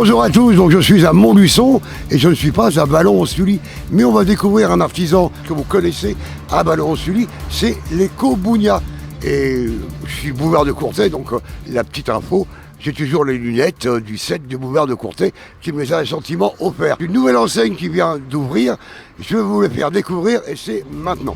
Bonjour à tous, donc je suis à Montluçon et je ne suis pas à Ballon-en-Sully, mais on va découvrir un artisan que vous connaissez à Ballon-en-Sully, c'est l'Ecobunia. Et je suis boulevard de Courtais, donc la petite info, j'ai toujours les lunettes du set du boulevard de Courtais qui me les a gentiment offertes. Une nouvelle enseigne qui vient d'ouvrir, je vais vous les faire découvrir et c'est maintenant.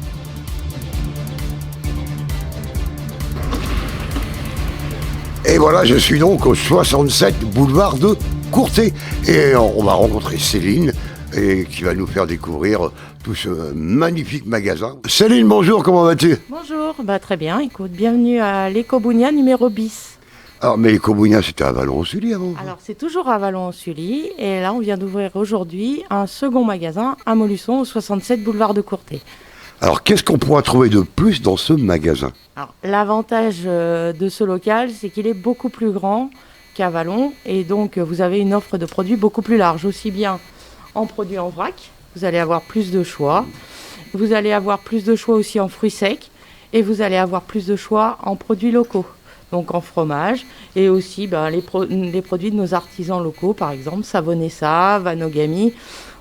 Et voilà, je suis donc au 67 boulevard de Courtais. Et on va rencontrer Céline, qui va nous faire découvrir tout ce magnifique magasin. Céline, bonjour, comment vas-tu? Bonjour, très bien, écoute, bienvenue à l'Ecobunia numéro bis. Alors, mais l'Ecobunia, c'était à Ballon-en-Sully avant? Alors, c'est toujours à Ballon-en-Sully, et là, on vient d'ouvrir aujourd'hui un second magasin à Montluçon, au 67 boulevard de Courtais. Alors, qu'est-ce qu'on pourra trouver de plus dans ce magasin? Alors, l'avantage de ce local, c'est qu'il est beaucoup plus grand qu'à Vallon, et donc vous avez une offre de produits beaucoup plus large, aussi bien en produits en vrac, vous allez avoir plus de choix, vous allez avoir plus de choix aussi en fruits secs, et vous allez avoir plus de choix en produits locaux, donc en fromage, et aussi les produits de nos artisans locaux, par exemple Savonessa, Vanogami,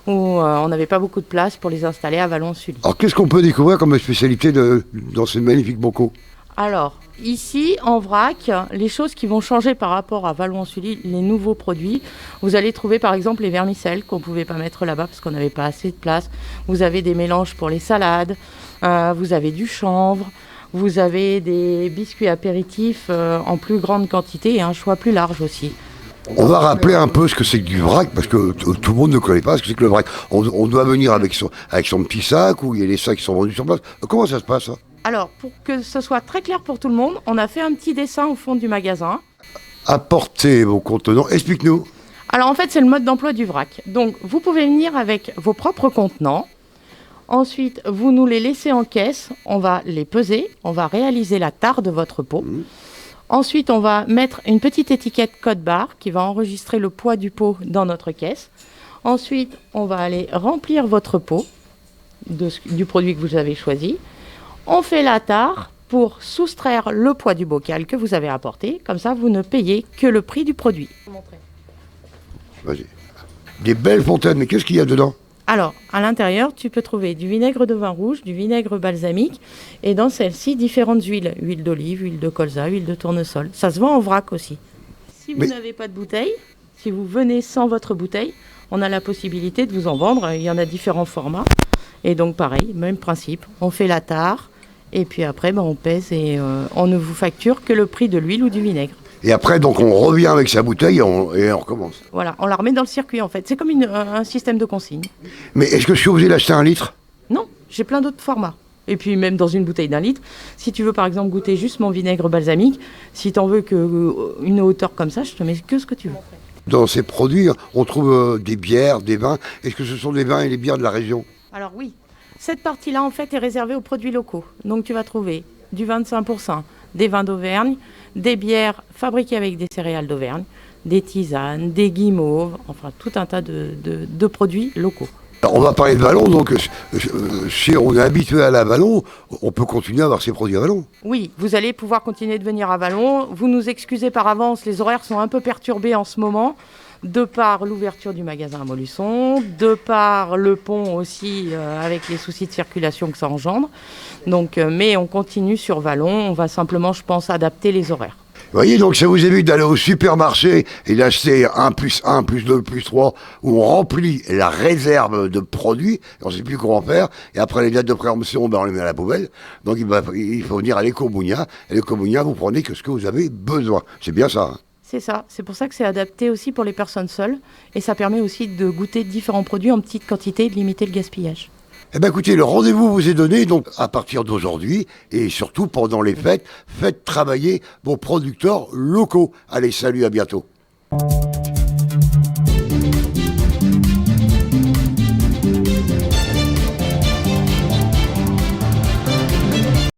où on n'avait pas beaucoup de place pour les installer à Vallon-Sully. Alors, qu'est-ce qu'on peut découvrir comme spécialité dans ces magnifiques bocaux? Alors, ici, en vrac, les choses qui vont changer par rapport à Vallon-Sully, les nouveaux produits, vous allez trouver par exemple les vermicelles qu'on ne pouvait pas mettre là-bas parce qu'on n'avait pas assez de place. Vous avez des mélanges pour les salades, vous avez du chanvre, vous avez des biscuits apéritifs en plus grande quantité et un choix plus large aussi. On va rappeler un peu ce que c'est que du vrac, parce que tout le monde ne connaît pas ce que c'est que le vrac. On doit venir avec son petit sac, ou il y a les sacs qui sont vendus sur place. Comment ça se passe, ça? Alors, pour que ce soit très clair pour tout le monde, on a fait un petit dessin au fond du magasin. Apportez vos contenants, explique-nous. Alors en fait, c'est le mode d'emploi du vrac. Donc, vous pouvez venir avec vos propres contenants. Ensuite, vous nous les laissez en caisse. On va les peser. On va réaliser la tare de votre pot. Ensuite, on va mettre une petite étiquette code barre qui va enregistrer le poids du pot dans notre caisse. Ensuite, on va aller remplir votre pot du produit que vous avez choisi. On fait la tare pour soustraire le poids du bocal que vous avez apporté. Comme ça, vous ne payez que le prix du produit. Vas-y. Des belles fontaines, mais qu'est-ce qu'il y a dedans? Alors, à l'intérieur, tu peux trouver du vinaigre de vin rouge, du vinaigre balsamique, et dans celle-ci, différentes huiles. Huile d'olive, huile de colza, huile de tournesol. Ça se vend en vrac aussi. Si vous n'avez pas de bouteille, si vous venez sans votre bouteille, on a la possibilité de vous en vendre. Il y en a différents formats. Et donc, pareil, même principe. On fait la tare, et puis après, on pèse et on ne vous facture que le prix de l'huile ou du vinaigre. Et après, donc, on revient avec sa bouteille et on recommence. Voilà, on la remet dans le circuit, en fait. C'est comme un système de consigne. Mais est-ce que je suis obligé d'acheter un litre? Non, j'ai plein d'autres formats. Et puis même dans une bouteille d'1 litre, si tu veux par exemple goûter juste mon vinaigre balsamique, si tu en veux qu'une hauteur comme ça, je te mets que ce que tu veux. Dans ces produits, on trouve des bières, des vins. Est-ce que ce sont des vins et des bières de la région? Alors oui, cette partie-là en fait est réservée aux produits locaux. Donc tu vas trouver du 25%, des vins d'Auvergne, des bières fabriquées avec des céréales d'Auvergne, des tisanes, des guimauves, enfin tout un tas de produits locaux. Alors, on va parler de Vallon, donc si on est habitué à la Vallon, on peut continuer à avoir ces produits à Vallon. Oui, vous allez pouvoir continuer de venir à Vallon. Vous nous excusez par avance, les horaires sont un peu perturbés en ce moment, de par l'ouverture du magasin à Montluçon, de par le pont aussi, avec les soucis de circulation que ça engendre. Donc, mais on continue sur Vallon, on va simplement, je pense, adapter les horaires. Vous voyez, donc ça vous évite d'aller au supermarché et d'acheter 1 + 1 + 2 + 3, où on remplit la réserve de produits, on ne sait plus comment faire, et après les dates de préemption, on les met à la poubelle. Donc il faut venir à l'Ecobunia, et l'Ecobunia, vous prenez que ce que vous avez besoin. C'est bien ça, hein? C'est ça, c'est pour ça que c'est adapté aussi pour les personnes seules, et ça permet aussi de goûter différents produits en petite quantité et de limiter le gaspillage. Eh bien écoutez, le rendez-vous vous est donné donc à partir d'aujourd'hui et surtout pendant les fêtes, faites travailler vos producteurs locaux. Allez, salut, à bientôt.